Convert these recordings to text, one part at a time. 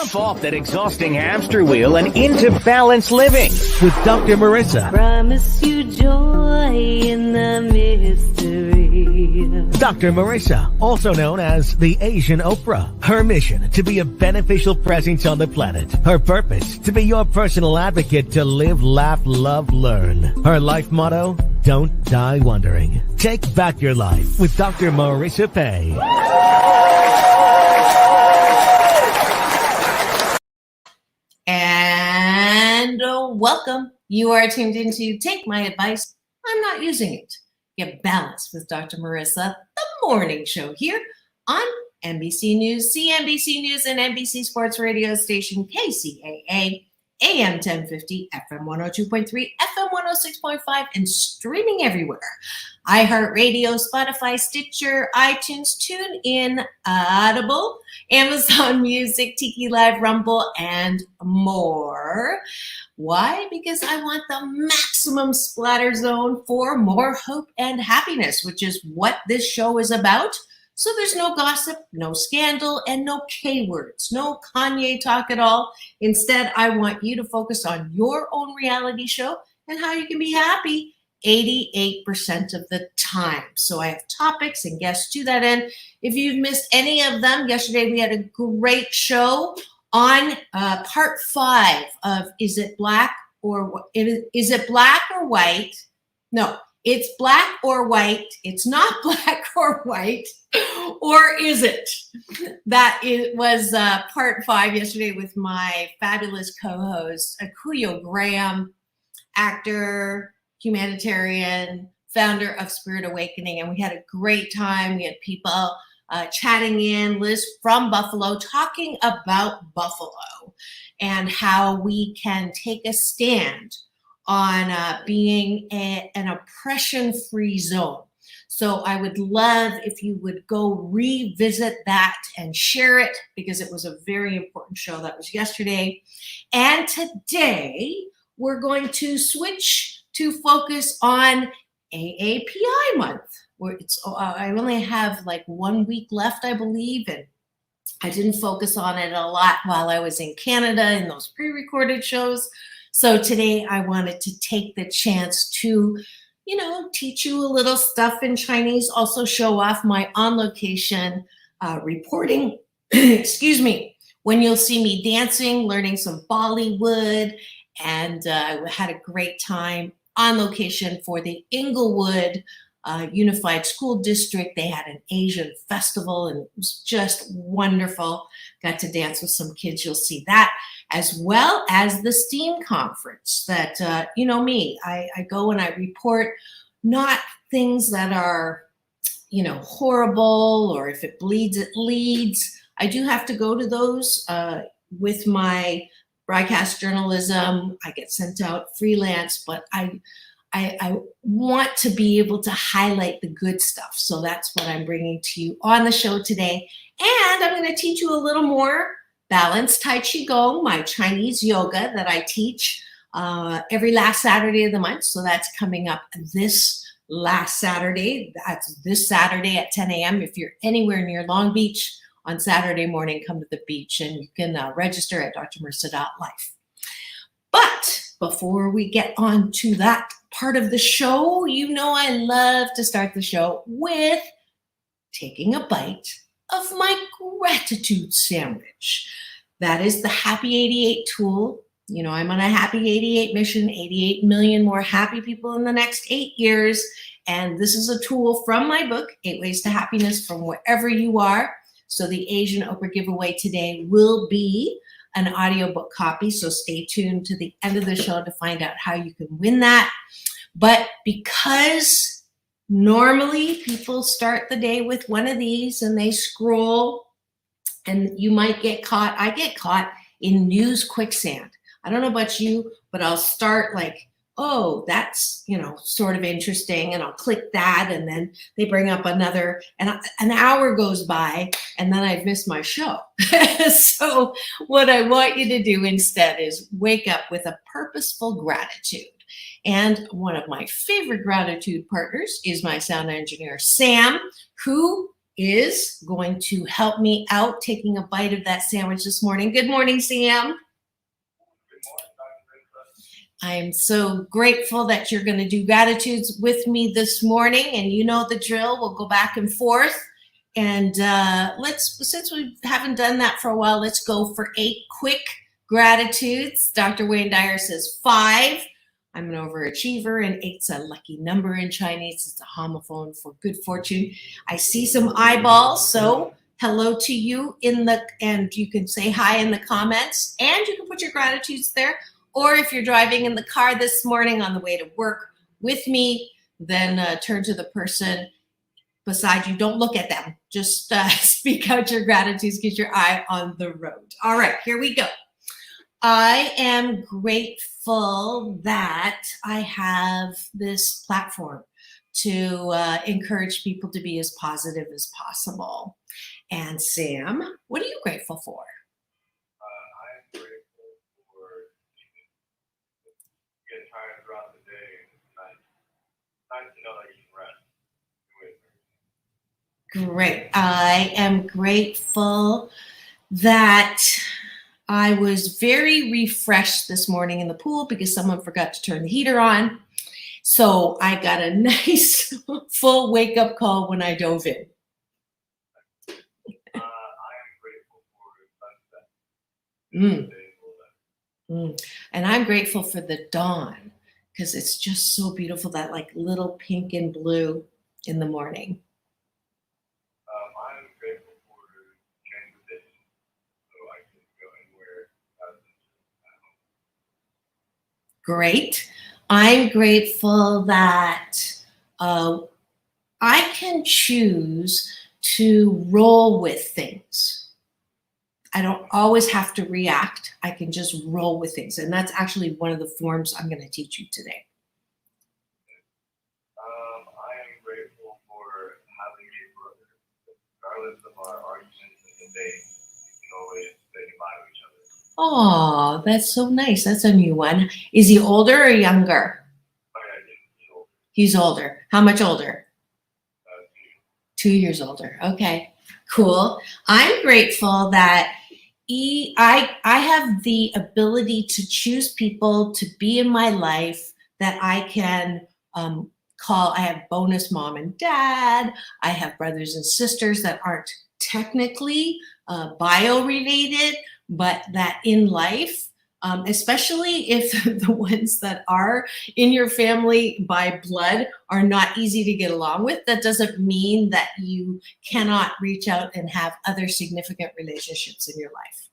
Jump off that exhausting hamster wheel and into balanced living with Dr. Marissa. Promise you joy in the mystery. Dr. Marissa, also known as the Asian Oprah. Her mission, to be a beneficial presence on the planet. Her purpose, to be your personal advocate to live, laugh, love, learn. Her life motto, don't die wondering. Take back your life with Dr. Marissa Pay. And welcome. You are tuned into Take My Advice. I'm not using it. Get balanced with Dr. Marissa, the morning show here on NBC News, CNBC News, and NBC Sports Radio station KCAA, AM 1050, FM 102.3, FM 106.5, and streaming everywhere. iHeartRadio, Spotify, Stitcher, iTunes, TuneIn, Audible, Amazon Music, Tiki Live, Rumble, and more. Why? Because I want the maximum splatter zone for more hope and happiness, which is what this show is about. So there's no gossip, no scandal, and no K-words, no Kanye talk at all. Instead, I want you to focus on your own reality show and how you can be happy 88% of the time. So I have topics and guests to that end. If you've missed any of them, yesterday we had a great show on part 5 of Is It Black or White? No, it's black or white. It's not black or white. Or is it? That was part 5 yesterday with my fabulous co-host, Akuyo Graham, actor, humanitarian, founder of Spirit Awakening. And we had a great time. We had people chatting in, Liz from Buffalo, talking about Buffalo and how we can take a stand on being an oppression-free zone. So I would love if you would go revisit that and share it, because it was a very important show. That was yesterday. And today we're going to switch to focus on AAPI month, where I only have like 1 week left, I believe, and I didn't focus on it a lot while I was in Canada in those pre-recorded shows. So today I wanted to take the chance to, teach you a little stuff in Chinese, also show off my on-location reporting, excuse me, when you'll see me dancing, learning some Bollywood, and I had a great time on location for the Inglewood Unified School District. They had an Asian festival and it was just wonderful. Got to dance with some kids. You'll see that, as well as the STEAM conference that, me, I go and I report not things that are, horrible, or if it bleeds, it leads. I do have to go to those with my broadcast journalism. I get sent out freelance, but I want to be able to highlight the good stuff. So that's what I'm bringing to you on the show today. And I'm going to teach you a little more balanced Tai Chi Gong, my Chinese yoga that I teach every last Saturday of the month. So that's coming up this last Saturday. That's this Saturday at 10 a.m. If you're anywhere near Long Beach on Saturday morning, come to the beach, and you can register at drmarissa.life. But before we get on to that part of the show, I love to start the show with taking a bite of my gratitude sandwich. That is the Happy 88 tool. I'm on a Happy 88 mission, 88 million more happy people in the next 8 years. And this is a tool from my book, 8 Ways to Happiness from Wherever You Are. So the Asian Oprah giveaway today will be an audiobook copy. So stay tuned to the end of the show to find out how you can win that. But because normally people start the day with one of these and they scroll, and you might get caught. I get caught in news quicksand. I don't know about you, but I'll start like, oh, that's, sort of interesting. And I'll click that. And then they bring up another, and an hour goes by, and then I've missed my show. So what I want you to do instead is wake up with a purposeful gratitude. And one of my favorite gratitude partners is my sound engineer, Sam, who is going to help me out taking a bite of that sandwich this morning. Good morning, Sam. I am so grateful that you're going to do gratitudes with me this morning, and you know the drill. We'll go back and forth, and since we haven't done that for a while, let's go for 8 quick gratitudes. Dr. Wayne Dyer says 5. I'm an overachiever, and 8's a lucky number in Chinese. It's a homophone for good fortune. I see some eyeballs, so hello to you and you can say hi in the comments, and you can put your gratitudes there. Or if you're driving in the car this morning on the way to work with me, then turn to the person beside you. Don't look at them. Just speak out your gratitudes, get your eye on the road. All right, here we go. I am grateful that I have this platform to encourage people to be as positive as possible. And Sam, what are you grateful for? I'm grateful for getting tired throughout the day. It's nice to know that you can rest. Great. I am grateful that I was very refreshed this morning in the pool because someone forgot to turn the heater on. So I got a nice full wake-up call when I dove in. I am grateful for sunset. And I'm grateful for the dawn because it's just so beautiful, that like little pink and blue in the morning. I'm grateful for transportation, so I can go anywhere at home. Great. I'm grateful that I can choose to roll with things. I don't always have to react. I can just roll with things. And that's actually one of the forms I'm going to teach you today. I am grateful for having a brother. Regardless of our arguments in the day, we can always say goodbye to each other. Oh, that's so nice. That's a new one. Is he older or younger? He's older. He's older. How much older? 2 years older. Okay, cool. I'm grateful that I have the ability to choose people to be in my life that I can call. I have bonus mom and dad. I have brothers and sisters that aren't technically bio-related, but that in life, especially if the ones that are in your family by blood are not easy to get along with, that doesn't mean that you cannot reach out and have other significant relationships in your life.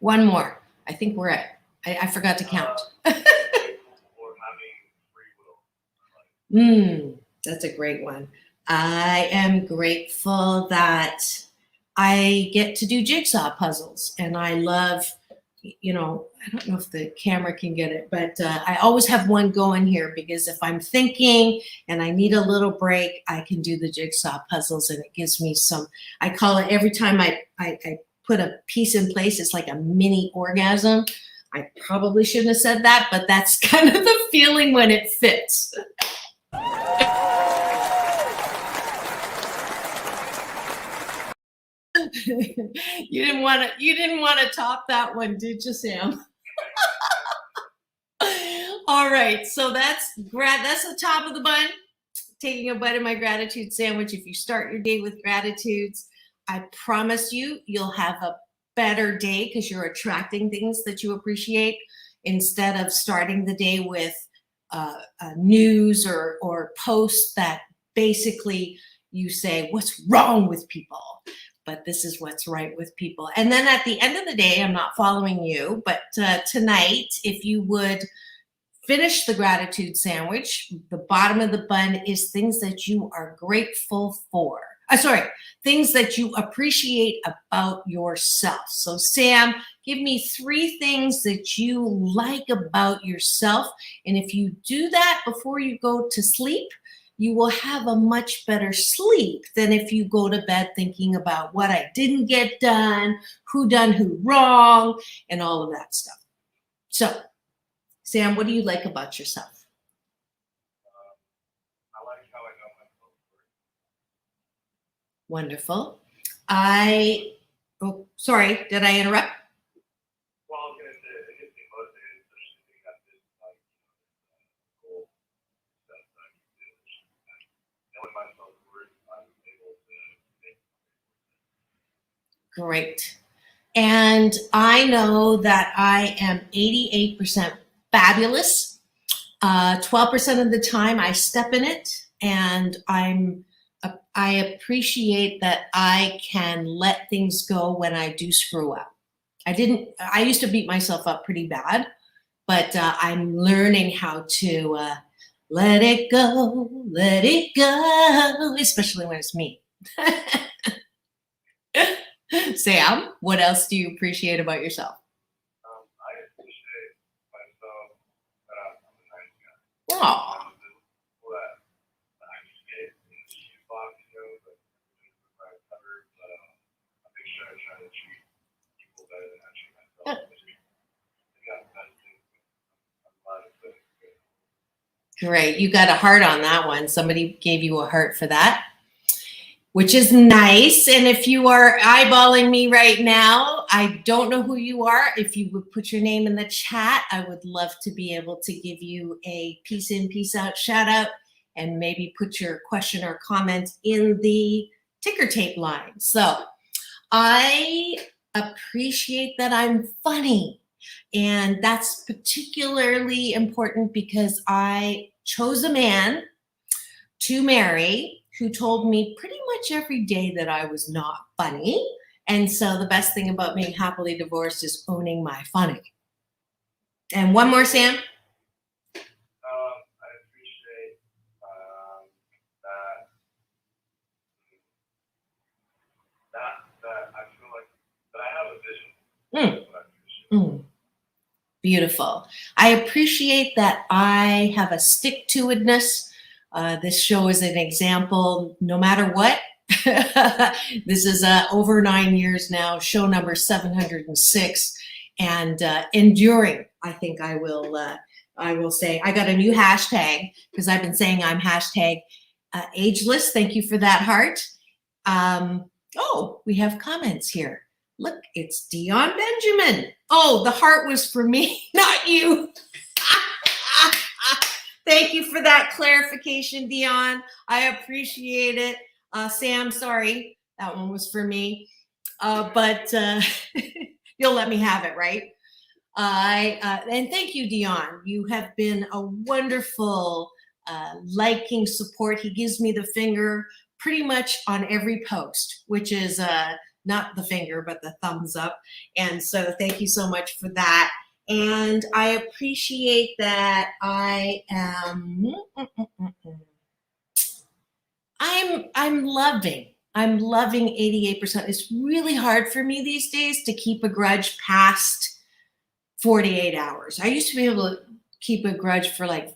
One more. I think we're at, I forgot to count. That's a great one. I am grateful that I get to do jigsaw puzzles, and I love, I don't know if the camera can get it, but I always have one going here because if I'm thinking and I need a little break, I can do the jigsaw puzzles, and it gives me some, I call it every time I put a piece in place, it's like a mini orgasm. I probably shouldn't have said that, but that's kind of the feeling when it fits. You didn't want to top that one, did you, Sam? All right, so that's the top of the bun. Taking a bite of my gratitude sandwich. If you start your day with gratitudes, I promise you'll have a better day because you're attracting things that you appreciate instead of starting the day with news or posts that basically you say, what's wrong with people? But this is what's right with people. And then at the end of the day, I'm not following you, but tonight, if you would finish the gratitude sandwich, the bottom of the bun is things that you are grateful for. Things that you appreciate about yourself. So Sam, give me 3 things that you like about yourself. And if you do that before you go to sleep, you will have a much better sleep than if you go to bed thinking about what I didn't get done, who done who wrong, and all of that stuff. So, Sam, what do you like about yourself? I like how I know myself. Wonderful. Oh, sorry, did I interrupt? Well, I was gonna say it gets me motivated, especially if you got this like goal stuff that you do. Knowing my self-worth, I'm able to make. Great. And I know that I am 88% fabulous. 12% of the time I step in it, and I appreciate that I can let things go when I do screw up. I used to beat myself up pretty bad, but I'm learning how to let it go, especially when it's me. Sam, what else do you appreciate about yourself? I appreciate myself that I'm a nice guy. Oh, I'm the people that I can get in the shoebox, but I cover, but I make sure I try to treat people better than I treat myself. I think that's the best thing. I'm glad it's good. great. You got a heart on that one. Somebody gave you a heart for that, which is nice. And if you are eyeballing me right now, I don't know who you are. If you would put your name in the chat, I would love to be able to give you a peace in, peace out shout out, and maybe put your question or comment in the ticker tape line. So I appreciate that I'm funny. And that's particularly important because I chose a man to marry who told me pretty much every day that I was not funny. And so the best thing about being happily divorced is owning my funny. And one more, Sam. I appreciate that I feel like that I have a vision. That's what I appreciate. Beautiful. I appreciate that I have a stick-to-itness. This show is an example, no matter what. This is over 9 years now, show number 706, and enduring. I think I will say I got a new hashtag because I've been saying I'm hashtag ageless. Thank you for that heart. Oh, we have comments here. Look, it's Dion Benjamin. Oh, the heart was for me, not you. Thank you for that clarification, Dion. I appreciate it. Sam, sorry, that one was for me. But you'll let me have it, right? And thank you, Dion. You have been a wonderful liking support. He gives me the finger pretty much on every post, which is not the finger, but the thumbs up. And so thank you so much for that. And I appreciate that I am, I'm loving 88%. It's really hard for me these days to keep a grudge past 48 hours. I used to be able to keep a grudge for like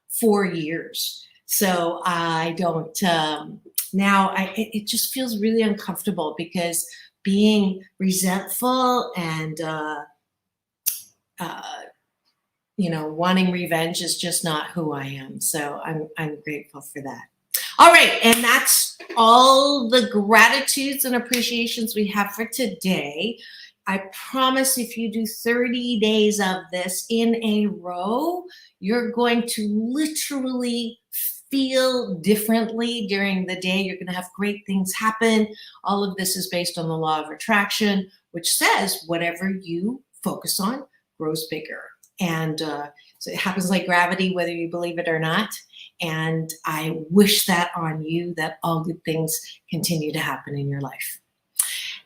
4 years. So I don't, now it just feels really uncomfortable because being resentful and, wanting revenge is just not who I am. So I'm grateful for that. All right. And that's all the gratitudes and appreciations we have for today. I promise if you do 30 days of this in a row, you're going to literally feel differently during the day. You're going to have great things happen. All of this is based on the law of attraction, which says whatever you focus on grows bigger. And so it happens like gravity, whether you believe it or not. And I wish that on you, that all good things continue to happen in your life.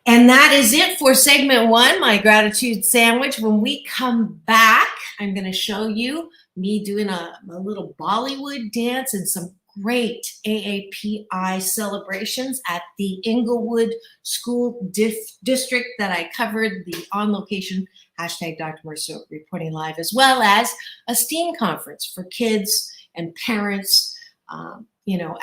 And that is it for segment 1, my gratitude sandwich. When we come back, I'm going to show you me doing a little Bollywood dance and some great AAPI celebrations at the Inglewood School District that I covered, the on location hashtag Dr. Marissa reporting live, as well as a STEAM conference for kids and parents.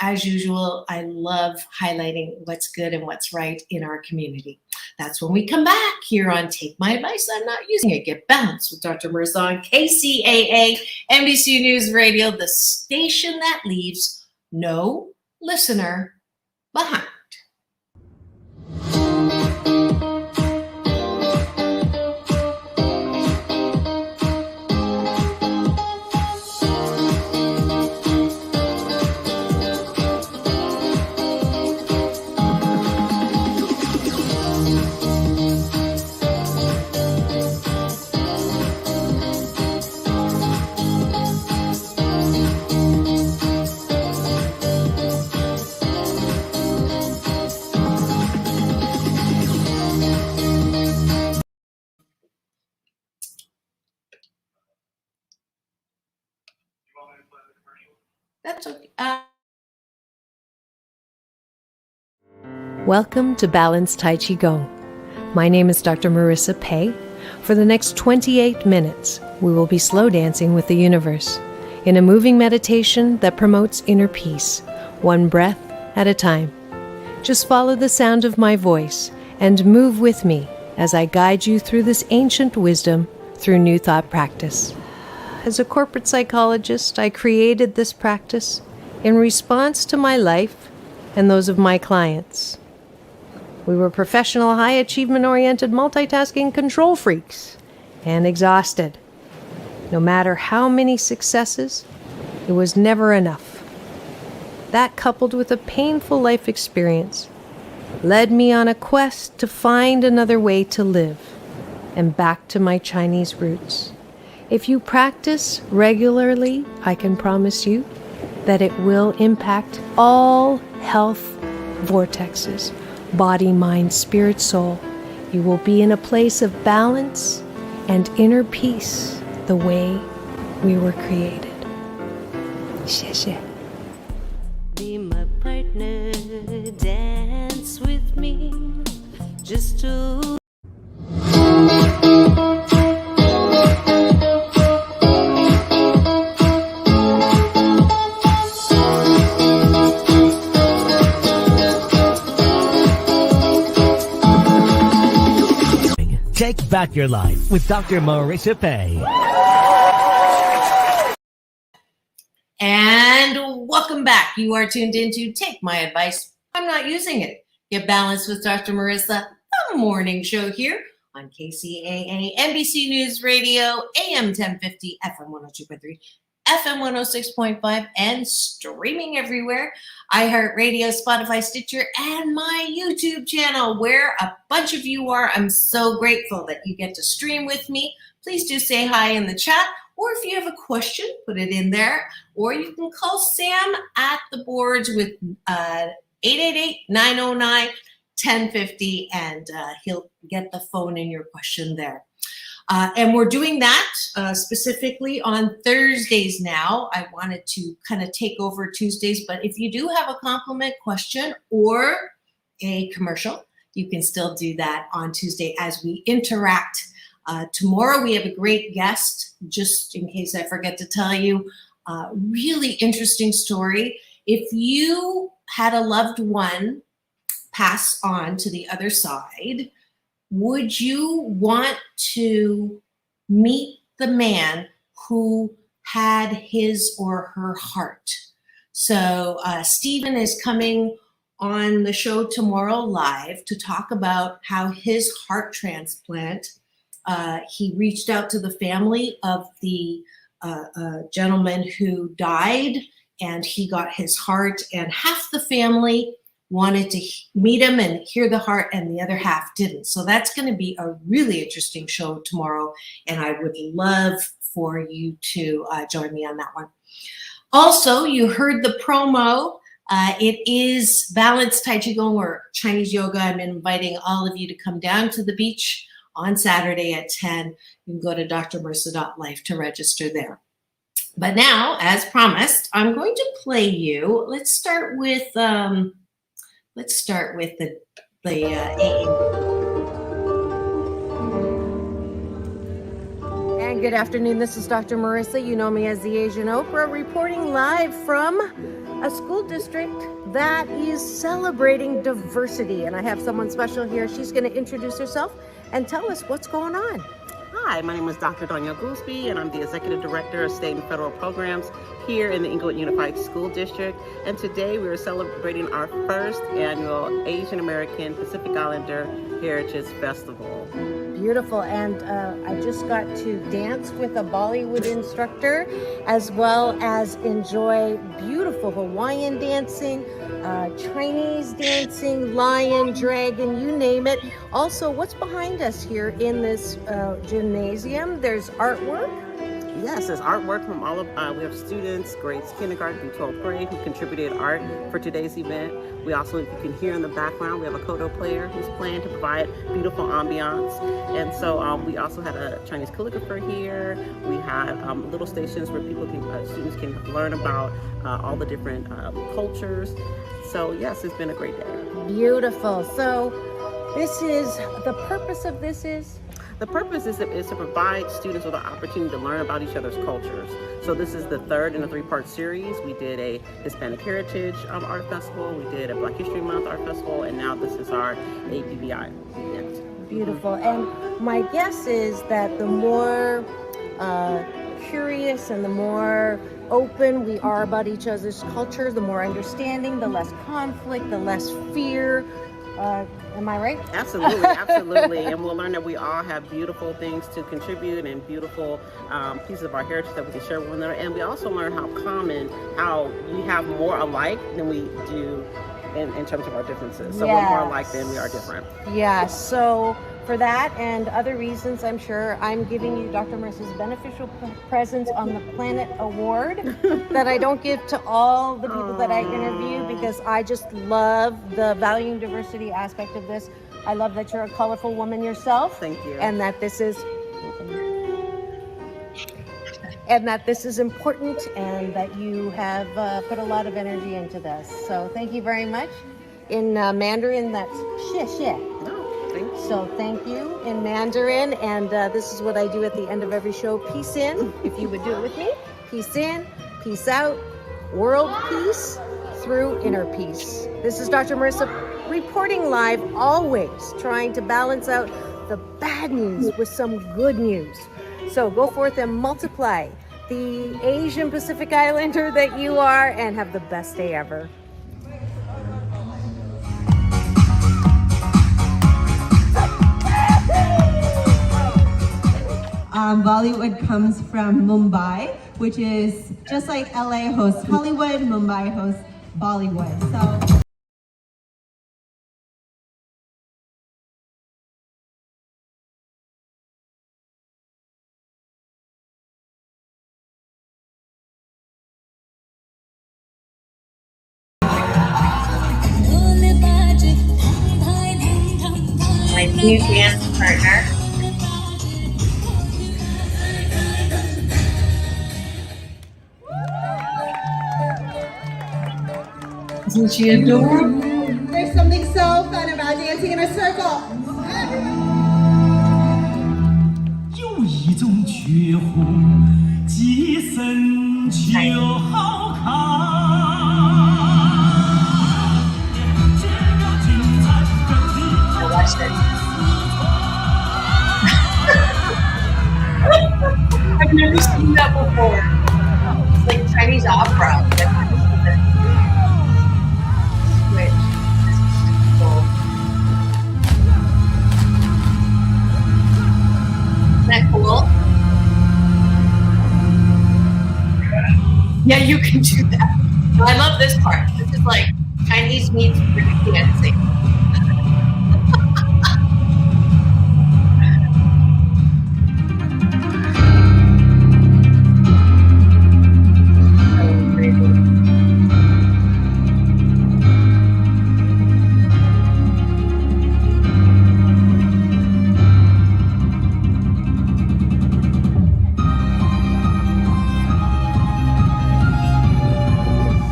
As usual, I love highlighting what's good and what's right in our community. That's when we come back here on Take My Advice. I'm not using it. Get balanced with Dr. Marissa on KCAA, NBC News Radio, the station that leaves no listener behind. Welcome to Balanced Tai Chi Gong. My name is Dr. Marissa Pei. For the next 28 minutes, we will be slow dancing with the universe in a moving meditation that promotes inner peace, one breath at a time. Just follow the sound of my voice and move with me as I guide you through this ancient wisdom through New Thought practice. As a corporate psychologist, I created this practice in response to my life and those of my clients. We were professional, high achievement-oriented, multitasking control freaks and exhausted. No matter how many successes, it was never enough. That, coupled with a painful life experience, led me on a quest to find another way to live and back to my Chinese roots. If you practice regularly, I can promise you that it will impact all health vortexes. Body, mind, spirit, soul. You will be in a place of balance and inner peace the way we were created. 谢谢. Be my partner, dance with me, just to Take back your life with Dr. Marissa Pei. And welcome back. You are tuned in to Take My Advice. I'm not using it. Get balanced with Dr. Marissa, the morning show here on KCAA, NBC News Radio, AM 1050, FM 102.3, FM 106.5, and streaming everywhere. iHeartRadio, Spotify, Stitcher, and my YouTube channel, where a bunch of you are. I'm so grateful that you get to stream with me. Please do say hi in the chat, or if you have a question, put it in there, or you can call Sam at the boards with 888-909-1050, and he'll get the phone in your question there. And we're doing that specifically on Thursdays now. I wanted to kind of take over Tuesdays, but if you do have a compliment, question, or a commercial, you can still do that on Tuesday as we interact. Tomorrow we have a great guest, just in case I forget to tell you, really interesting story. If you had a loved one pass on to the other side, would you want to meet the man who had his or her heart? So Stephen is coming on the show tomorrow live to talk about how his heart transplant, he reached out to the family of the gentleman who died, and he got his heart, and half the family wanted to meet him and hear the heart, and the other half didn't. So that's going to be a really interesting show tomorrow, and I would love for you to join me on that one. Also, you heard the promo. It is Balanced Tai Chi Gong, or Chinese yoga. I'm inviting all of you to come down to the beach on Saturday at 10. You can go to drmarissa.life to register there. But now, as promised, I'm going to play you. Let's start with the AA. And good afternoon, this is Dr. Marissa. You know me as the Asian Oprah, reporting live from a school district that is celebrating diversity. And I have someone special here. She's going to introduce herself and tell us what's going on. Hi, my name is Dr. Danielle Goolsby, and I'm the Executive Director of State and Federal Programs here in the Inglewood Unified School District. And today we are celebrating our first annual Asian American Pacific Islander Heritage Festival. Beautiful. And I just got to dance with a Bollywood instructor, as well as enjoy beautiful Hawaiian dancing, Chinese dancing, lion, dragon, you name it. Also, what's behind us here in this gymnasium? There's artwork. Yes, there's artwork from all of, we have students, grades kindergarten through 12th grade, who contributed art for today's event. We also, if you can hear in the background, we have a koto player who's playing to provide beautiful ambiance. And so we also had a Chinese calligrapher here. We had little stations where people can, students can learn about all the different cultures. So yes, it's been a great day. Beautiful. So this is, the purpose of this is? The purpose is to provide students with an opportunity to learn about each other's cultures. So this is the third in a three-part series. We did a Hispanic Heritage Art Festival, we did a Black History Month Art Festival, and now this is our AAPI event. Beautiful. And my guess is that the more curious and the more open we are about each other's cultures, the more understanding, the less conflict, the less fear. Am I right? Absolutely, absolutely. And we'll learn that we all have beautiful things to contribute and beautiful pieces of our heritage that we can share with one another. And we also learn how we have more alike than we do in terms of our differences. So we're more alike than we are different. Yeah, so for that and other reasons, I'm sure, I'm giving you Dr. Marissa's beneficial presence on the Planet Award that I don't give to all the people that I interview, because I just love the value and diversity aspect of this. I love that you're a colorful woman yourself. Thank you. And that this is important, and that you have put a lot of energy into this. So thank you very much. In Mandarin, that's xie. So thank you in Mandarin, and this is what I do at the end of every show. Peace in, if you would do it with me. Peace in, peace out, world peace through inner peace. This is Dr. Marissa reporting live, always trying to balance out the bad news with some good news. So go forth and multiply, the Asian Pacific Islander that you are, and have the best day ever. Bollywood comes from Mumbai, which is just like LA hosts Hollywood, Mumbai hosts Bollywood. So My new dance partner. Isn't she adorable? there's something so fun about dancing in a circle. 有一种绝活，既深却好看。这个精彩的地方。 I've never seen that before. It's like Chinese opera. Switch. Cool. Isn't that cool? Yeah, you can do that. I love this part. This is like Chinese meets British dancing.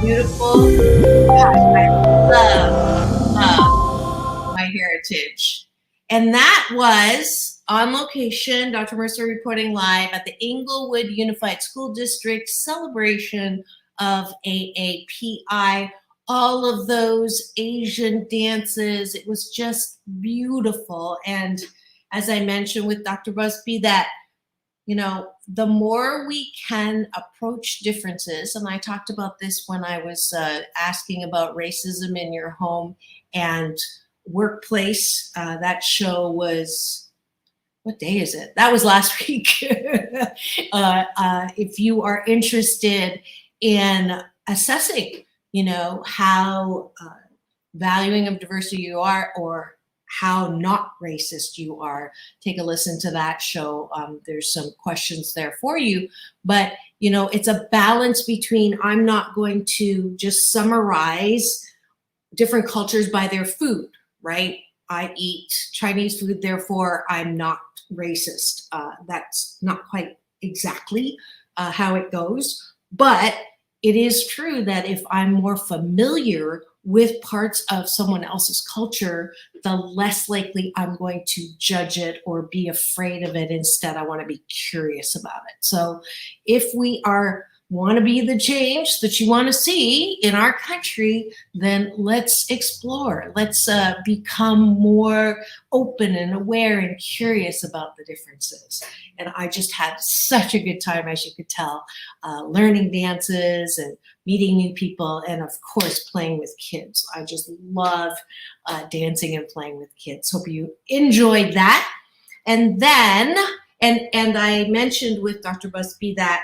Beautiful. Gosh, I love my heritage. And that was on location, Dr. Marissa reporting live at the Inglewood Unified School District celebration of AAPI. All of those Asian dances, it was just beautiful. And as I mentioned with Dr. Busby, that you know, the more we can approach differences, and I talked about this when I was asking about racism in your home and workplace. That show was, what day is it? That was last week. If you are interested in assessing, you know, how valuing of diversity you are, or how not racist you are, take a listen to that show. There's some questions there for you, but you know, it's a balance between, I'm not going to just summarize different cultures by their food, right? I eat Chinese food, therefore I'm not racist. That's not quite exactly how it goes, but it is true that if I'm more familiar with parts of someone else's culture, the less likely I'm going to judge it or be afraid of it. Instead, I want to be curious about it. So if we want to be the change that you want to see in our country, then let's explore. Let's become more open and aware and curious about the differences. And I just had such a good time, as you could tell, learning dances and meeting new people, and of course, playing with kids. I just love dancing and playing with kids. Hope you enjoyed that. And then, and I mentioned with Dr. Busby that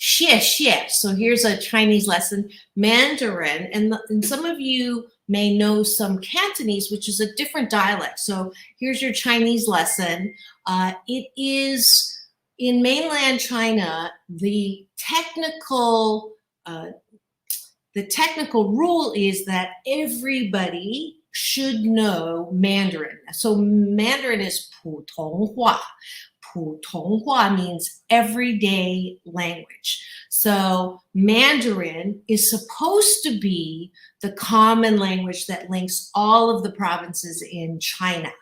xie. So here's a Chinese lesson, Mandarin, and some of you may know some Cantonese, which is a different dialect. So here's your Chinese lesson. It is in mainland China, the technical rule is that everybody should know Mandarin. So Mandarin is 普通话. 普通话 means everyday language. So Mandarin is supposed to be the common language that links all of the provinces in China.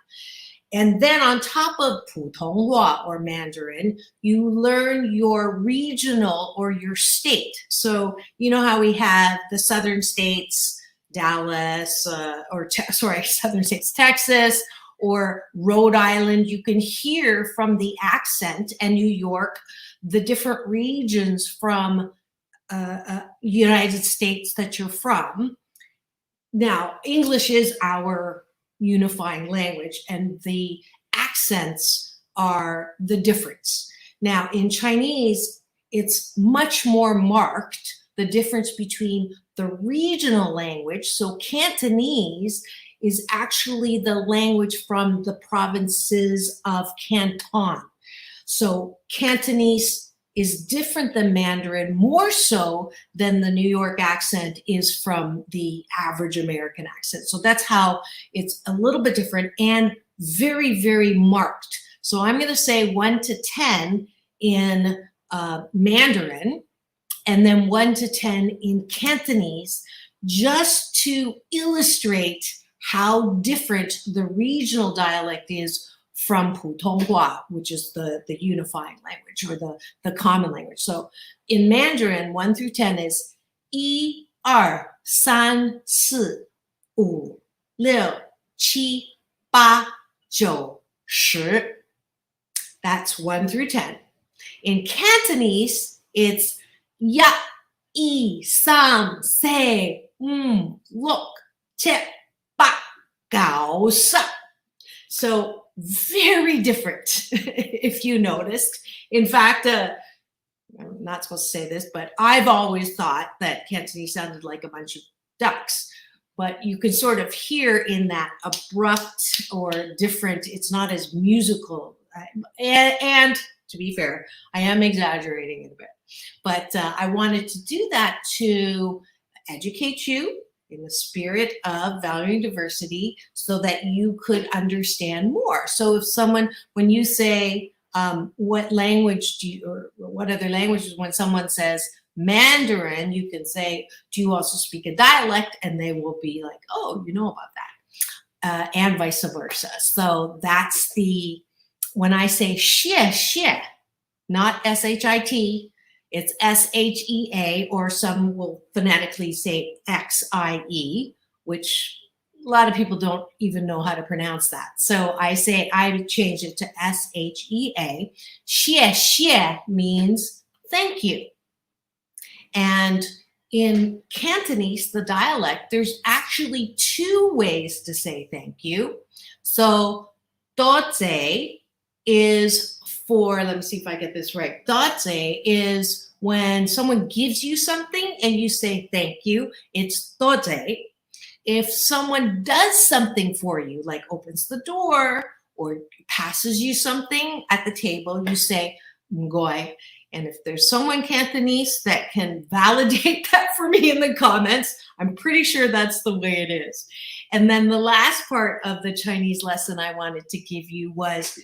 And then on top of 普通话 or Mandarin, you learn your regional or your state. So you know how we have the southern states, Dallas, southern states, Texas, or Rhode Island. You can hear from the accent, and New York, the different regions from United States that you're from. Now, English is our unifying language, and the accents are the difference. Now, in Chinese, it's much more marked, the difference between the regional language. So Cantonese is actually the language from the provinces of Canton. So Cantonese is different than Mandarin, more so than the New York accent is from the average American accent. So that's how it's a little bit different and very, very marked. So I'm going to say 1 to 10 in Mandarin, and then 1 to 10 in Cantonese, just to illustrate how different the regional dialect is from 普通话, which is the unifying language or the common language. So in Mandarin, 1 through 10 is 1, 2, 3, 4, 5, 6, 7, 8, 10. That's 1 through 10. In Cantonese, it's 1, 2, 3, 4, 5, 6, 7, 9, 10. So very different, if you noticed. In fact, I'm not supposed to say this, but I've always thought that Cantonese sounded like a bunch of ducks. But you can sort of hear in that abrupt or different, it's not as musical. And to be fair, I am exaggerating it a bit. But I wanted to do that to educate you in the spirit of valuing diversity so that you could understand more. So if someone, when you say, what language do you, or what other languages, when someone says Mandarin, you can say, do you also speak a dialect? And they will be like, oh, you know about that. And vice versa. So that's when I say xie, not S-H-I-T, it's S-H-E-A, or some will phonetically say X-I-E, which a lot of people don't even know how to pronounce that. So I change it to S-H-E-A. Xie means thank you. And in Cantonese, the dialect, there's actually 2 ways to say thank you. So, doze is for, let me see if I get this right. Doze is when someone gives you something and you say thank you, it's doze. If someone does something for you, like opens the door or passes you something at the table, you say ngoi. And if there's someone Cantonese that can validate that for me in the comments, I'm pretty sure that's the way it is. And then the last part of the Chinese lesson I wanted to give you was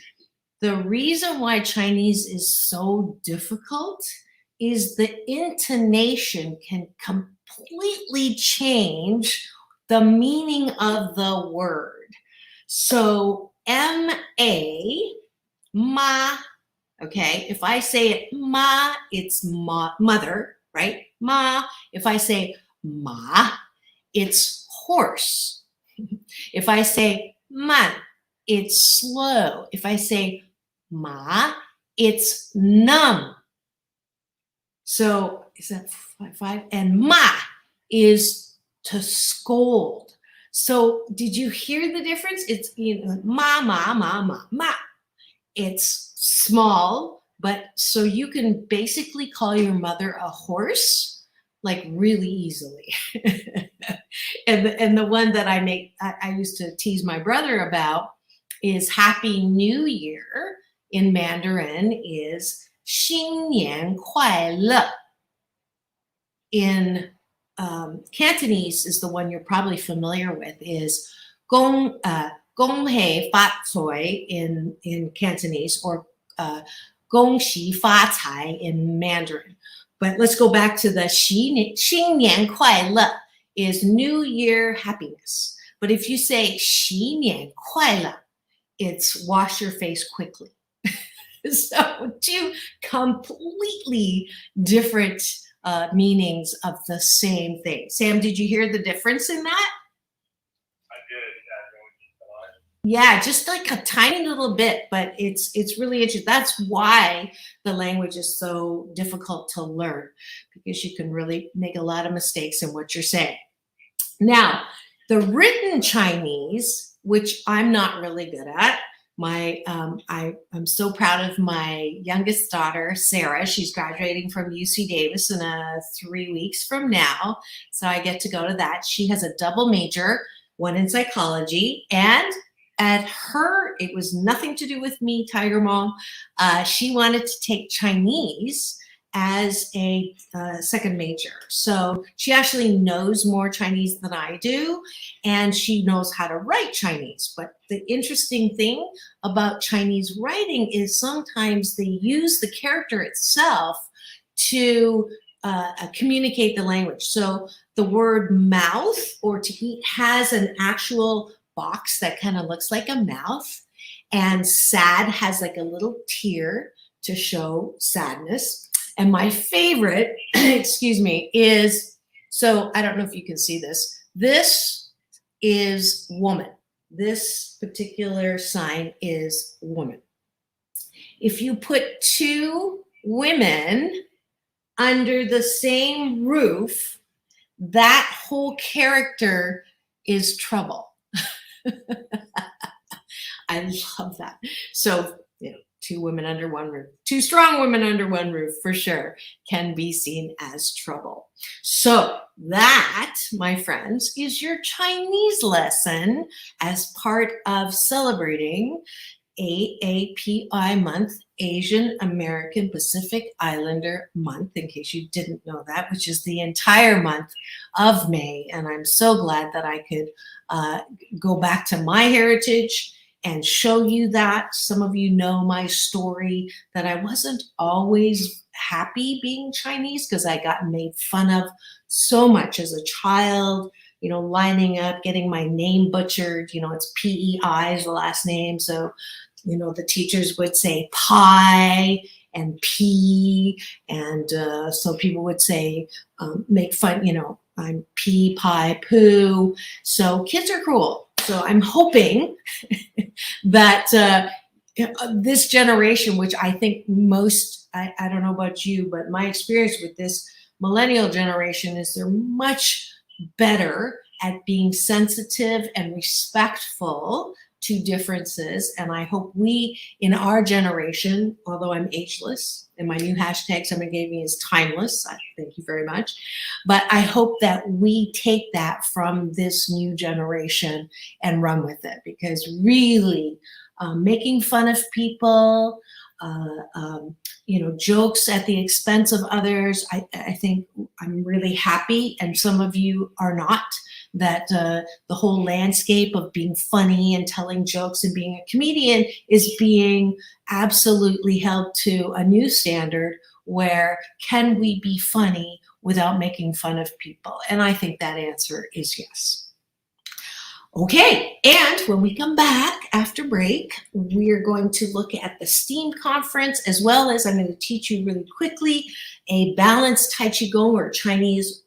the reason why Chinese is so difficult is the intonation can completely change the meaning of the word. So M-A, ma, okay? If I say it ma, it's mother, right? Ma. If I say ma, it's horse. If I say man, it's slow. If I say ma, it's numb. So is that five? And ma is to scold. So did you hear the difference? It's, you know, ma, ma, ma, ma, ma. It's small, but so you can basically call your mother a horse, like really easily. and the one that I used to tease my brother about is Happy New Year in Mandarin is 新年快乐. In Cantonese is the one you're probably familiar with, is gong hei fa cui in Cantonese, or gong xi fa cai in Mandarin. But let's go back to the 新年快乐 is New Year happiness. But if you say 新年快乐, it's wash your face quickly. So two completely different meanings of the same thing. Sam, did you hear the difference in that? I did. Yeah, just like a tiny little bit, but it's really interesting. That's why the language is so difficult to learn, because you can really make a lot of mistakes in what you're saying. Now, the written Chinese, which I'm not really good at, I'm so proud of my youngest daughter, Sarah. She's graduating from UC Davis in 3 weeks from now. So I get to go to that. She has a double major, one in psychology, and at her, it was nothing to do with me, Tiger Mom. She wanted to take Chinese as a second major. So she actually knows more Chinese than I do, and she knows how to write Chinese. But the interesting thing about Chinese writing is sometimes they use the character itself to communicate the language. So the word mouth or to eat has an actual box that kind of looks like a mouth, and sad has like a little tear to show sadness. And my favorite, excuse me, is, so I don't know if you can see this. This is woman. This particular sign is woman. If you put two women under the same roof, that whole character is trouble. I love that. So, you know, two women under one roof, two strong women under one roof for sure can be seen as trouble. So that, my friends, is your Chinese lesson as part of celebrating AAPI month, Asian American Pacific Islander month, in case you didn't know that, which is the entire month of May. And I'm so glad that I could go back to my heritage and show you that. Some of you know my story, that I wasn't always happy being Chinese because I got made fun of so much as a child, you know, lining up, getting my name butchered. You know, it's P-E-I is the last name. So, you know, the teachers would say pie and P, and so people would say, make fun, you know, I'm pea, pie, poo. So kids are cruel. So I'm hoping that this generation, which I think most, I don't know about you, but my experience with this millennial generation is they're much better at being sensitive and respectful to differences. And I hope we, in our generation, although I'm ageless, and my new hashtag someone gave me is timeless, thank you very much, but I hope that we take that from this new generation and run with it, because really making fun of people, you know, jokes at the expense of others, I think I'm really happy, and some of you are not, that the whole landscape of being funny and telling jokes and being a comedian is being absolutely held to a new standard, where can we be funny without making fun of people? And I think that answer is yes. Okay, and when we come back after break, we're going to look at the STEAM conference, as well as I'm going to teach you really quickly a balanced Tai Chi Gong or Chinese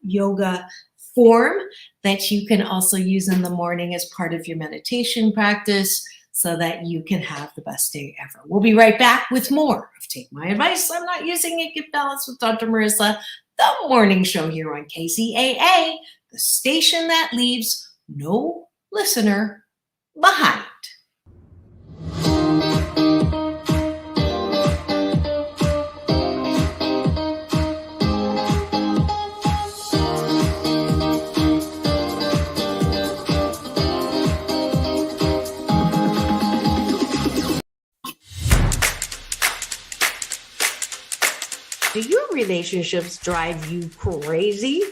yoga form that you can also use in the morning as part of your meditation practice so that you can have the best day ever. We'll be right back with more of Take My Advice. I'm Not Using It. Get Balanced with Dr. Marissa, the morning show here on KCAA, the station that leaves no listener behind. Do your relationships drive you crazy?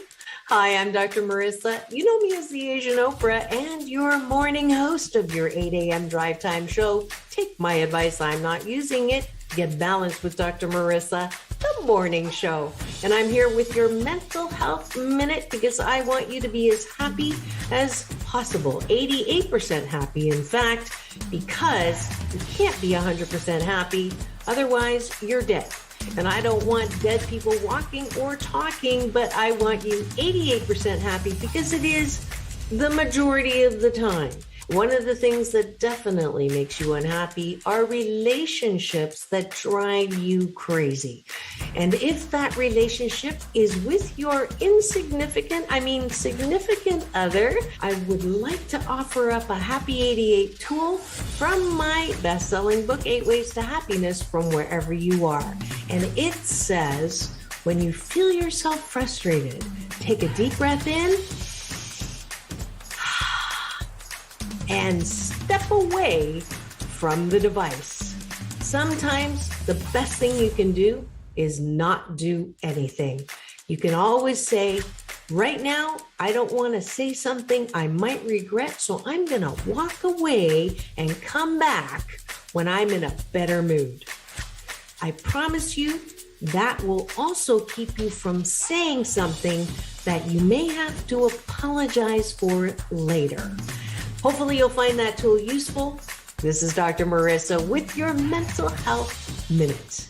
Hi, I'm Dr. Marissa. You know me as the Asian Oprah and your morning host of your 8 a.m. drive time show. Take my advice, I'm not using it. Get Balanced with Dr. Marissa, the morning show. And I'm here with your mental health minute because I want you to be as happy as possible. 88% happy, in fact, because you can't be 100% happy. Otherwise, you're dead. And I don't want dead people walking or talking, but I want you 88% happy because it is the majority of the time. One of the things that definitely makes you unhappy are relationships that drive you crazy. And if that relationship is with your significant other, I would like to offer up a Happy 88 tool from my best-selling book, 8 Ways to Happiness from Wherever You Are. And it says, when you feel yourself frustrated, take a deep breath in and step away from the device. Sometimes the best thing you can do is not do anything. You can always say, right now, I don't want to say something I might regret, so I'm going to walk away and come back when I'm in a better mood. I promise you that will also keep you from saying something that you may have to apologize for later. Hopefully you'll find that tool useful. This is Dr. Marissa with your Mental Health Minute.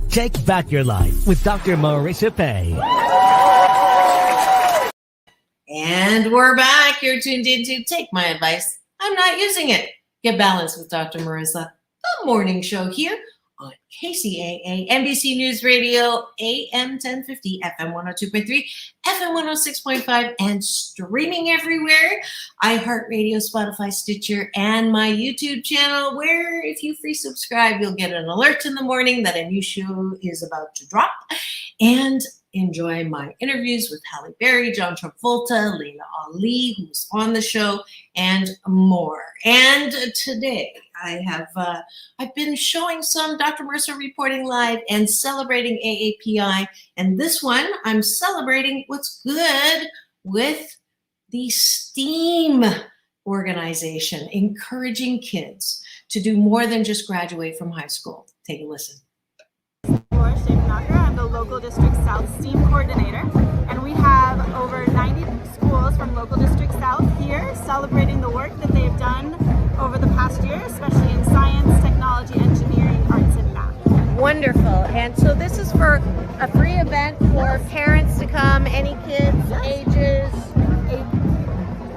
Take back your life with Dr. Marissa Pay. And we're back. You're tuned into Take My Advice. I'm Not Using It. Get Balanced with Dr. Marissa, the morning show here on KCAA, NBC News Radio, AM 1050, FM 102.3, FM 106.5, and streaming everywhere. iHeartRadio, Spotify, Stitcher, and my YouTube channel, where if you free subscribe, you'll get an alert in the morning that a new show is about to drop. And enjoy my interviews with Halle Berry, John Travolta, Layla Ali, who's on the show, and more. And today I've been showing some Dr. Marissa Reporting Live and celebrating AAPI. And this one, I'm celebrating what's good with the STEAM organization, encouraging kids to do more than just graduate from high school. Take a listen. I'm the local district South STEAM coordinator, and we have over 90 schools from local district South here celebrating the work that they've done over the past year, especially in science, technology, engineering, arts, and math. Wonderful. And so this is for a free event for parents to come, any kids, ages.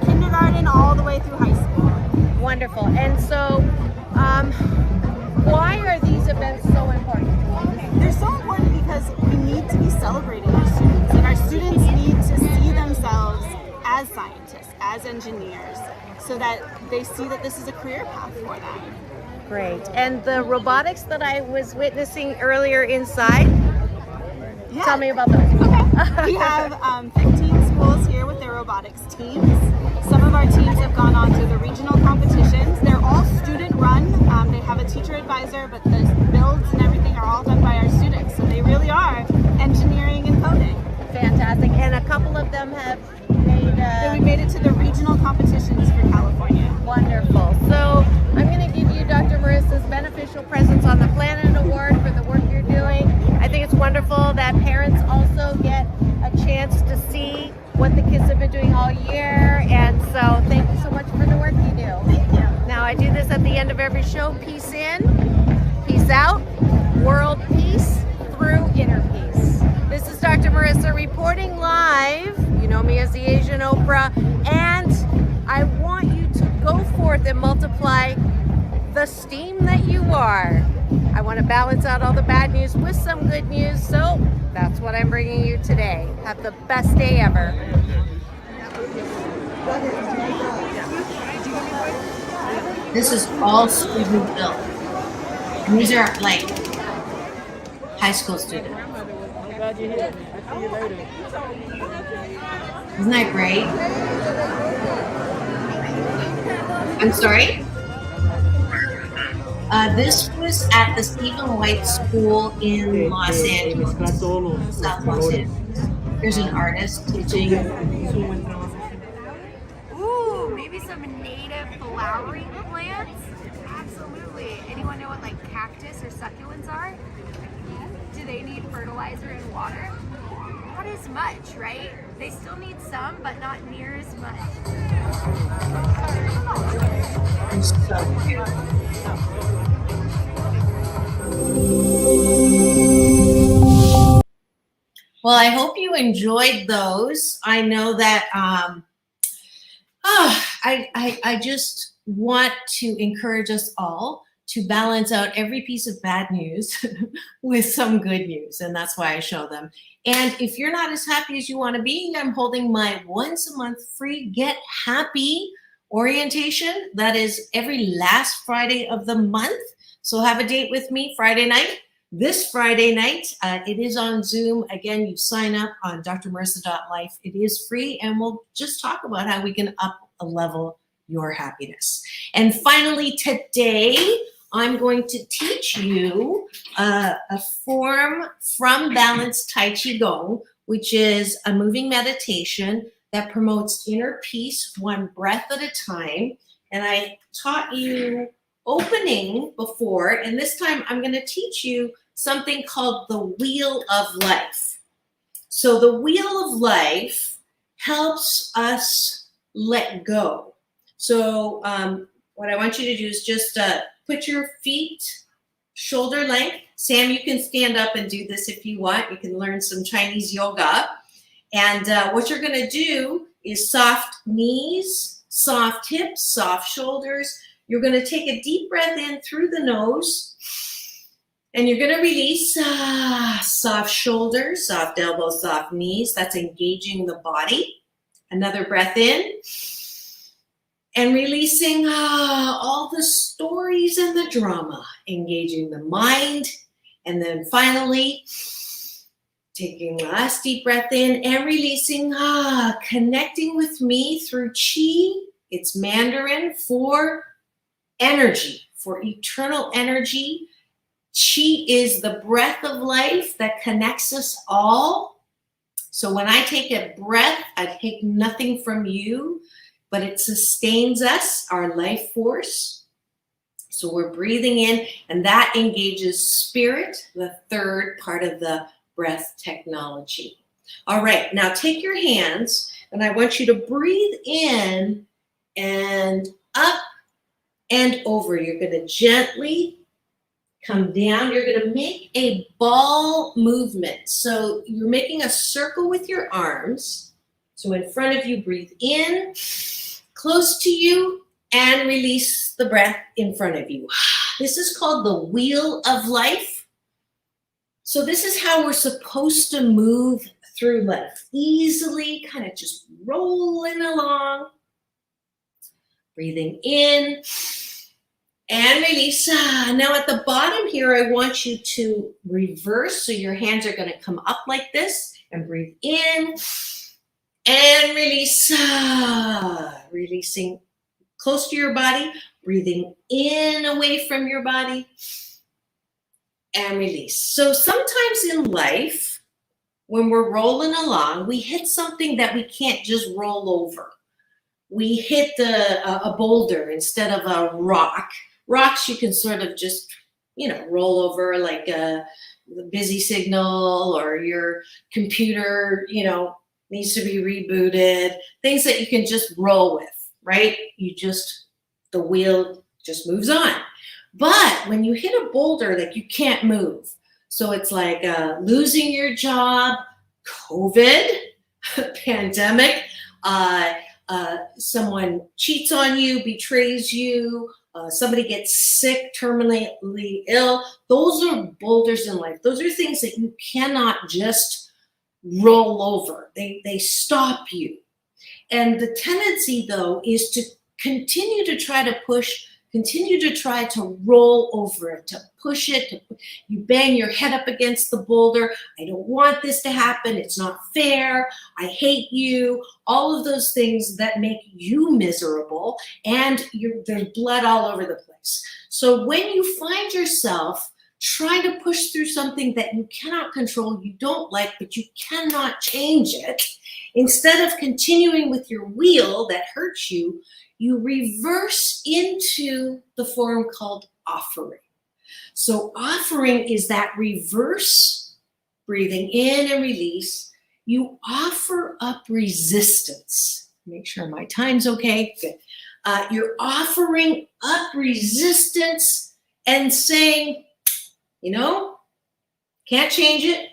Kindergarten all the way through high school. Wonderful. And so why are these events so important? They're so important because we need to be celebrating our students, and our students need to see themselves as scientists, as engineers, so that they see that this is a career path for them. Great. And the robotics that I was witnessing earlier inside, tell me about those. Okay. We have 15 schools here with their robotics teams. Some of our teams have gone on to the regional competitions. They're all student run. They have a teacher advisor, but the builds and everything are all I do this at the end of every show. Peace in, peace out, world peace through inner peace. This is Dr. Marissa reporting live. You know me as the Asian Oprah, and I want you to go forth and multiply the steam that you are. I want to balance out all the bad news with some good news, so that's what I'm bringing you today. Have the best day ever. This is all student built. And these are like high school students. Isn't that great? I'm sorry? This was at the Stephen White School in Los Angeles, South Los Angeles. There's an artist teaching. Ooh, maybe some native flowering plants? Absolutely. Anyone know what like cactus or succulents are? Do they need fertilizer and water? Not as much, right? They still need some, but not near as much. So cute. Well, I hope you enjoyed those. I know that I just want to encourage us all to balance out every piece of bad news with some good news, and that's why I show them. And if you're not as happy as you want to be, I'm holding my once a month free Get Happy orientation. That is every last Friday of the month. So have a date with me Friday night. This Friday night, it is on Zoom. Again, you sign up on drmarissa.life. It is free, and we'll just talk about how we can up a level your happiness. And finally, today, I'm going to teach you a form from Balanced Tai Chi Gong, which is a moving meditation that promotes inner peace, one breath at a time. And I taught you opening before, and this time I'm going to teach you something called the Wheel of Life. So the Wheel of Life helps us let go. So what I want you to do is just put your feet shoulder length. Sam, you can stand up and do this if you want. You can learn some Chinese yoga. And what you're going to do is soft knees, soft hips, soft shoulders. You're going to take a deep breath in through the nose, and you're going to release soft shoulders, soft elbows, soft knees. That's engaging the body. Another breath in, and releasing all the stories and the drama, engaging the mind. And then finally, taking a last deep breath in and releasing, connecting with me through Qi. It's Mandarin for energy, for eternal energy. Qi is the breath of life that connects us all. So when I take a breath, I take nothing from you, but it sustains us, our life force. So we're breathing in, and that engages spirit, the third part of the breath technology. All right, now take your hands, and I want you to breathe in and up and over. You're going to gently come down. You're going to make a ball movement. So you're making a circle with your arms. So in front of you, breathe in, close to you, and release the breath in front of you. This is called the Wheel of Life. So this is how we're supposed to move through life. Easily, kind of just rolling along. Breathing in and release. Now at the bottom here, I want you to reverse. So your hands are going to come up like this, and breathe in and release. Releasing close to your body, breathing in away from your body, and release. So sometimes in life, when we're rolling along, we hit something that we can't just roll over. We hit a boulder instead of a rock. Rocks you can sort of just, roll over, like the busy signal, or your computer, needs to be rebooted. Things that you can just roll with, right? The wheel just moves on. But when you hit a boulder, like, you can't move. So it's like losing your job, COVID, pandemic, someone cheats on you, betrays you, somebody gets sick, terminally ill. Those are boulders in life. Those are things that you cannot just roll over. They stop you. And the tendency, though, is to continue to try to push, continue to try to roll over it, to push it. You bang your head up against the boulder. I don't want this to happen. It's not fair. I hate you. All of those things that make you miserable, and there's blood all over the place. So when you find yourself trying to push through something that you cannot control, you don't like, but you cannot change it, instead of continuing with your wheel that hurts you, you reverse into the form called offering. So offering is that reverse breathing in and release. You offer up resistance. Make sure my time's okay. Good. You're offering up resistance and saying, can't change it,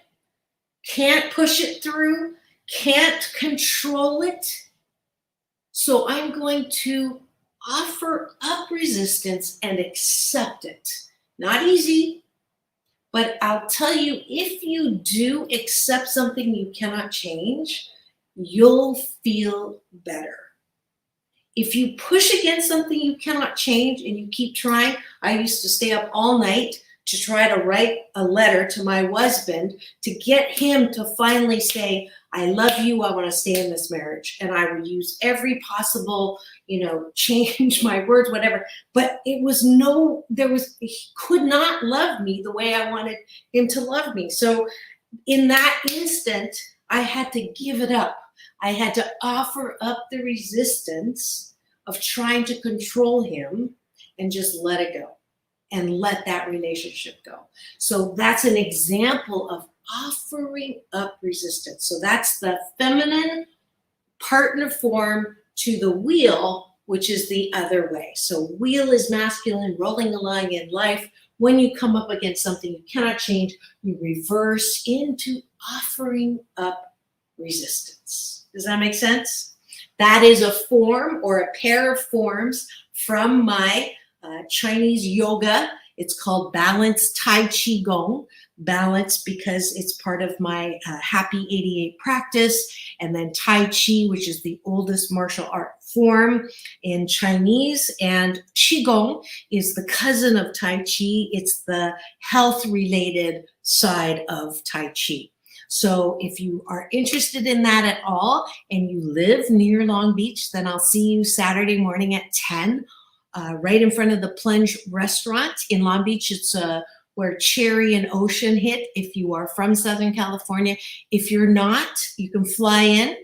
can't push it through, can't control it. So I'm going to offer up resistance and accept it. Not easy, but I'll tell you, if you do accept something you cannot change, you'll feel better. If you push against something you cannot change and you keep trying, I used to stay up all night to try to write a letter to my husband to get him to finally say, I love you, I want to stay in this marriage. And I would use every possible, change my words, whatever. But he could not love me the way I wanted him to love me. So in that instant, I had to give it up. I had to offer up the resistance of trying to control him and just let it go and let that relationship go. So that's an example of offering up resistance. So that's the feminine partner form to the wheel, which is the other way. So wheel is masculine, rolling along in life. When you come up against something you cannot change, you reverse into offering up resistance. Does that make sense? That is a form or a pair of forms from my Chinese yoga. It's called Balanced Tai Chi Gong. Balance because it's part of my Happy 88 practice. And then Tai Chi, which is the oldest martial art form in Chinese. And Qigong is the cousin of Tai Chi. It's the health-related side of Tai Chi. So if you are interested in that at all and you live near Long Beach, then I'll see you Saturday morning at 10, right in front of the Plunge restaurant in Long Beach. It's where Cherry and Ocean hit if you are from Southern California. If you're not, you can fly in.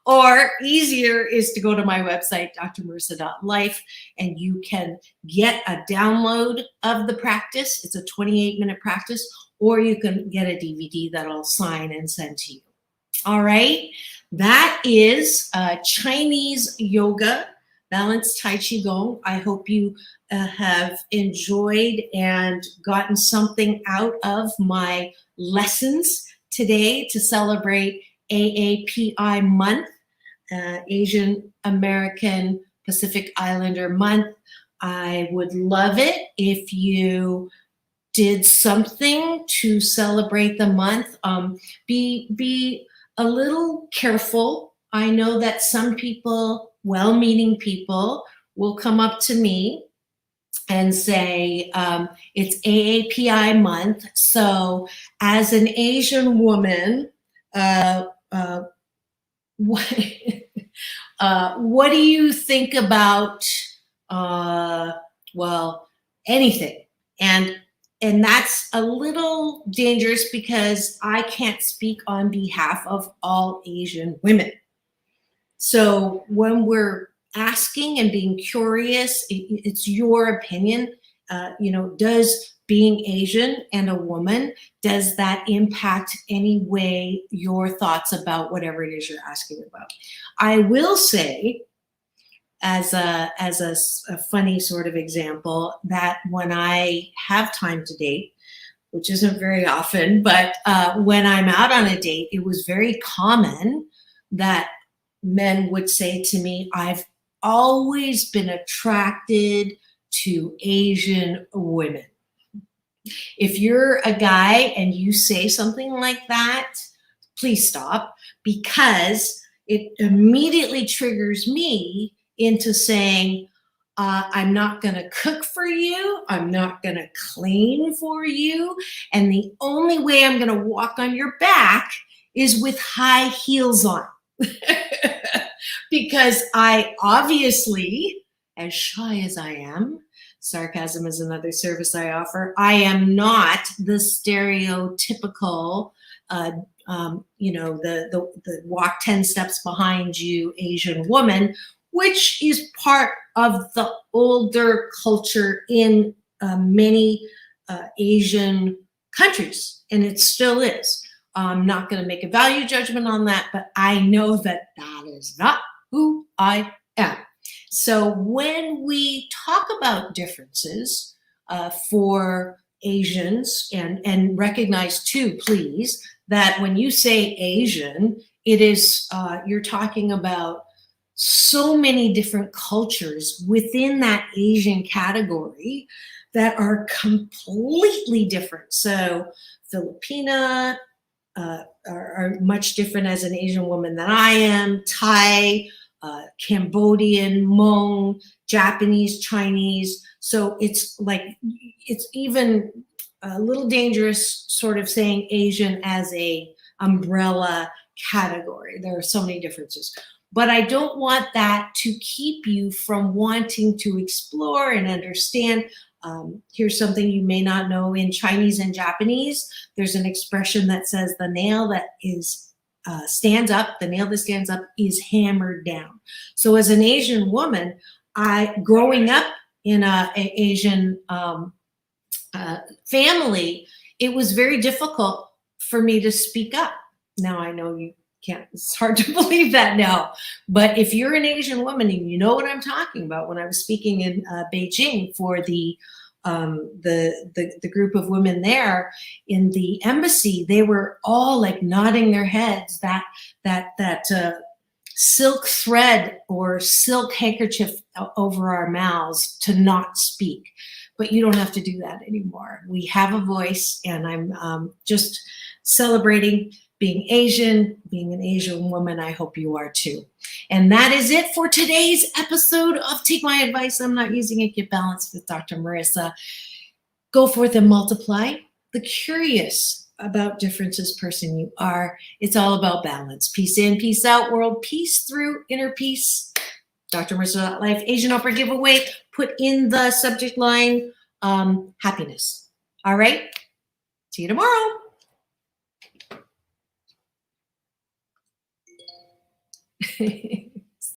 Or easier is to go to my website, drmarissa.life, and you can get a download of the practice. It's a 28-minute practice, or you can get a DVD that I'll sign and send to you. All right, that is Chinese yoga, Balanced Tai Chi Gong. I hope you have enjoyed and gotten something out of my lessons today to celebrate AAPI month, Asian American Pacific Islander month. I would love it if you did something to celebrate the month. Be a little careful. I know that some people, well-meaning people, will come up to me and say, it's AAPI month. So as an Asian woman, what do you think about, anything? And that's a little dangerous because I can't speak on behalf of all Asian women. So when we're asking and being curious, it's your opinion. Does being Asian and a woman, does that impact any way your thoughts about whatever it is you're asking about? I will say as a funny sort of example that when I have time to date, which isn't very often, but when I'm out on a date, it was very common that men would say to me, I've always been attracted to Asian women. If you're a guy and you say something like that, please stop, because it immediately triggers me into saying, I'm not going to cook for you. I'm not going to clean for you. And the only way I'm going to walk on your back is with high heels on. Because I obviously, as shy as I am, sarcasm is another service I offer, I am not the stereotypical, the walk 10 steps behind you Asian woman, which is part of the older culture in many Asian countries, and it still is. I'm not going to make a value judgment on that, but I know that that is not who I am. So when we talk about differences for Asians, and recognize too, please, that when you say Asian, it is, you're talking about so many different cultures within that Asian category that are completely different. So Filipina are much different as an Asian woman than I am, Thai, Cambodian, Hmong, Japanese, Chinese. So it's like, it's even a little dangerous sort of saying Asian as a umbrella category. There are so many differences. But I don't want that to keep you from wanting to explore and understand. Here's something you may not know. In Chinese and Japanese, there's an expression that says the nail that is stands up, the nail that stands up is hammered down. So as an Asian woman, growing up in an Asian family, it was very difficult for me to speak up. Now I know you can't, it's hard to believe that now, but if you're an Asian woman and you know what I'm talking about, when I was speaking in Beijing for the group of women there in the embassy, they were all like nodding their heads, that silk thread or silk handkerchief over our mouths to not speak. But you don't have to do that anymore. We have a voice, and I'm just celebrating being Asian, being an Asian woman. I hope you are too. And that is it for today's episode of Take My Advice, I'm Not Using It, Get Balanced with Dr. Marissa. Go forth and multiply. The curious about differences person you are. It's all about balance. Peace in, peace out, world peace through inner peace. Dr. Marissa Life Asian Oprah giveaway. Put in the subject line, happiness. All right. See you tomorrow.